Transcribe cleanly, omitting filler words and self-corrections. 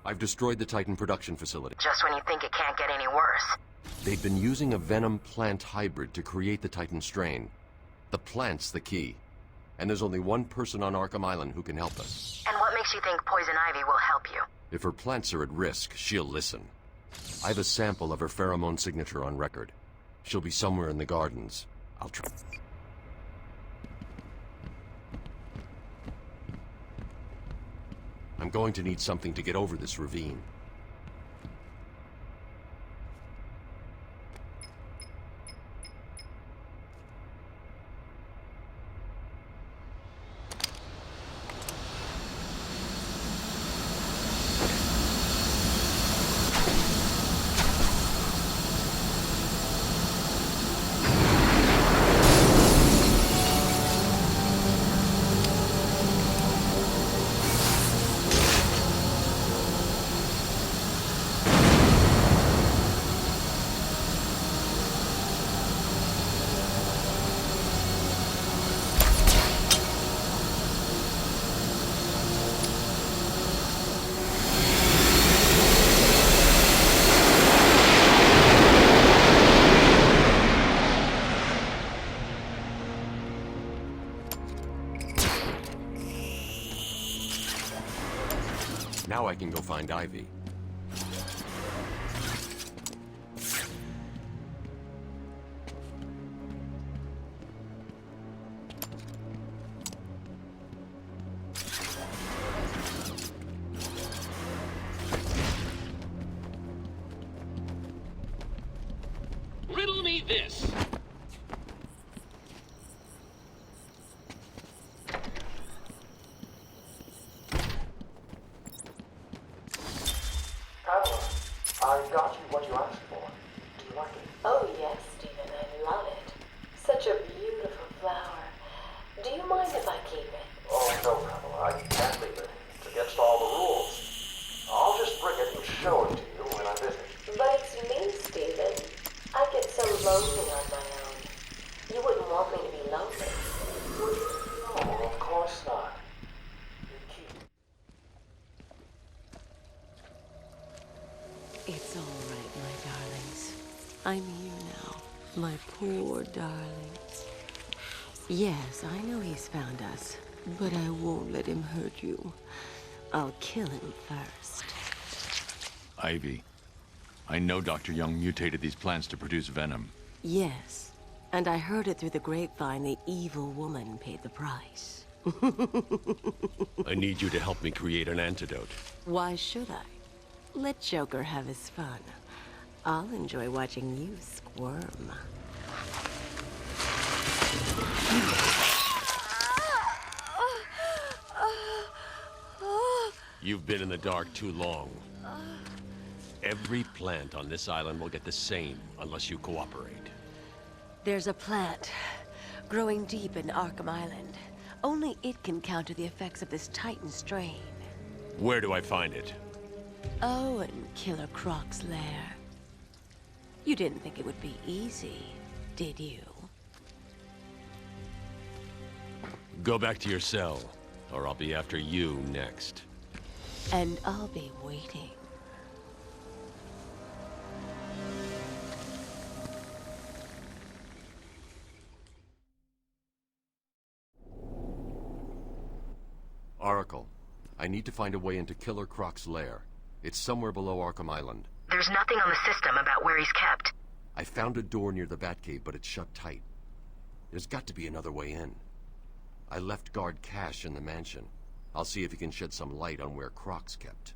I've destroyed the Titan production facility. Just when you think it can't get any worse. They've been using a venom plant hybrid to create the Titan strain. The plant's the key. And there's only one person on Arkham Island who can help us. And what makes you think Poison Ivy will help you? If her plants are at risk, she'll listen. I have a sample of her pheromone signature on record. She'll be somewhere in the gardens. I'll try. I'm going to need something to get over this ravine. Now I can go find Ivy. Riddle me this. I got you what you asked for. Do you like it? Oh yes, Stephen, I love it. Such a beautiful flower. Do you mind if I keep it? Oh, no, Pamela. I can't leave it. It's against all the rules. I'll just bring it and show it to you when I visit. But it's me, Stephen. I get so lonely on my own. You wouldn't want me to be lonely. No, of course not. You keep. It's all right, my darlings. I'm here now, my poor darlings. Yes, I know he's found us, but I won't let him hurt you. I'll kill him first. Ivy, I know Dr. Young mutated these plants to produce venom. Yes, and I heard it through the grapevine the evil woman paid the price. I need you to help me create an antidote. Why should I? Let Joker have his fun. I'll enjoy watching you squirm. You've been in the dark too long. Every plant on this island will get the same unless you cooperate. There's a plant growing deep in Arkham Island. Only it can counter the effects of this Titan strain. Where do I find it? Oh, in Killer Croc's lair. You didn't think it would be easy, did you? Go back to your cell, or I'll be after you next. And I'll be waiting. Oracle, I need to find a way into Killer Croc's lair. It's somewhere below Arkham Island. There's nothing on the system about where he's kept. I found a door near the Batcave, but it's shut tight. There's got to be another way in. I left guard Cash in the mansion. I'll see if he can shed some light on where Croc's kept.